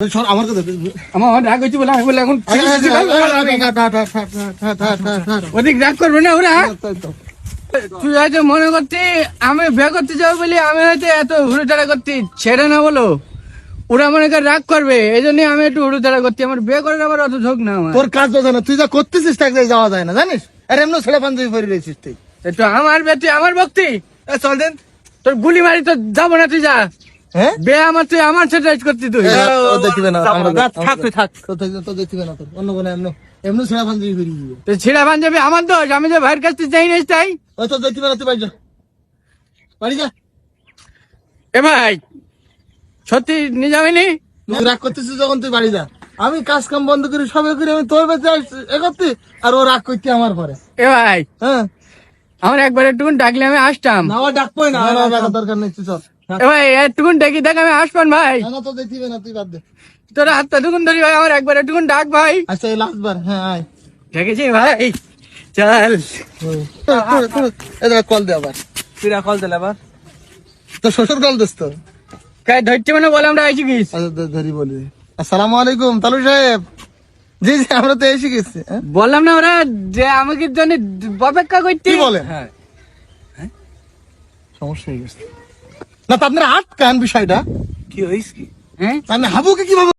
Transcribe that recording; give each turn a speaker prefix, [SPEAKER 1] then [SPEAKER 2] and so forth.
[SPEAKER 1] আমার রাগ হচ্ছে বলে আমি বলে এখন অধিক রাগ করবে না ওরা। তুই হয়তো মনে করছি আমি বিয়ে করতে যাবো বলে আমি হয়তো এত হুড়োতাড়া করছি, ছেড়ে না বলো ওরা মনে করে রাগ করবে, এই জন্য আমি একটু হুড়োতাড়া করছি। আমার বিয়ে করার আবার অত ঝোঁক না আমার।
[SPEAKER 2] তোর কাজ বোঝে না, তুই যা করতেছিস তাকে যাওয়া যায় না জানিস। আর এমন ছেলে পাঞ্জাবি পরে রয়েছিস তুই।
[SPEAKER 1] একটু আমার বিয়ে তুই আমার ভক্তি
[SPEAKER 2] চল দেন
[SPEAKER 1] তোর গুলি মারি তো যাবো না, তুই যা।
[SPEAKER 2] হ্যাঁ
[SPEAKER 1] বিয়ে আমার তুই আমার সাথে করতি তুই।
[SPEAKER 2] থাক তুই থাক, তো দেখবে না তোর অন্য কোনো এমন ছেলে পাঞ্জাবি পরে দিবে।
[SPEAKER 1] তুই ছিঁড়া পাঞ্জাবি আমার দোষ, আমি যে ভাইয়ের কাছ থেকে চাই না তাই।
[SPEAKER 2] ওই তো দেখবে না, তুই বাড়ি যা, বাড়ি যা।
[SPEAKER 1] এ ভাই সত্যি নিয়ে যাবিনি?
[SPEAKER 2] তুই রাগ করতেছিস যখন, তুই বাড়ি যা। আমি কাজ কাম বন্ধ করি সবাই করি, আমি তোর বেঁচে এ করতে, আর ও রাগ করতে আমার পরে।
[SPEAKER 1] এ ভাই
[SPEAKER 2] হ্যাঁ
[SPEAKER 1] আমার একবার একটুকুন ডাকলে আমি আসতাম।
[SPEAKER 2] না, আমার ডাকবই না, আমার ডাকার দরকার নেই, তুই চল।
[SPEAKER 1] এ ভাই একটুকুন ডাকি দেখ আমি আসবান ভাই।
[SPEAKER 2] না তো দেখবে না, তুই বাদ দে।
[SPEAKER 1] তোর হাতটা টুকুন ধরি ভাই, আমার একবার একটুকুন ডাক ভাই।
[SPEAKER 2] আচ্ছা এই লাস্ট বার, হ্যাঁ আয়।
[SPEAKER 1] দেখেছি ভাই চল।
[SPEAKER 2] কল দে আবার,
[SPEAKER 1] তুই কল দিলে আবার
[SPEAKER 2] তো শ্বশুর কল দিস তো।
[SPEAKER 1] কাই ধরছে মানে বলে আমরা আইছি গিস।
[SPEAKER 2] আচ্ছা ধরি বলি, আসসালামু আলাইকুম তালু সাহেব। জি জি আমরা তো এসে গেছি।
[SPEAKER 1] বললাম না ওরা যে আমাকে জন্য অপেক্ষা করতে।
[SPEAKER 2] কি বলেন?
[SPEAKER 1] হ্যাঁ
[SPEAKER 2] সমস্যা হয়ে গেছে না তো, আপনারা আটকান বিষয়টা।
[SPEAKER 1] কি হইস কি? হ্যাঁ
[SPEAKER 2] আমি হাবুকে কিভাবে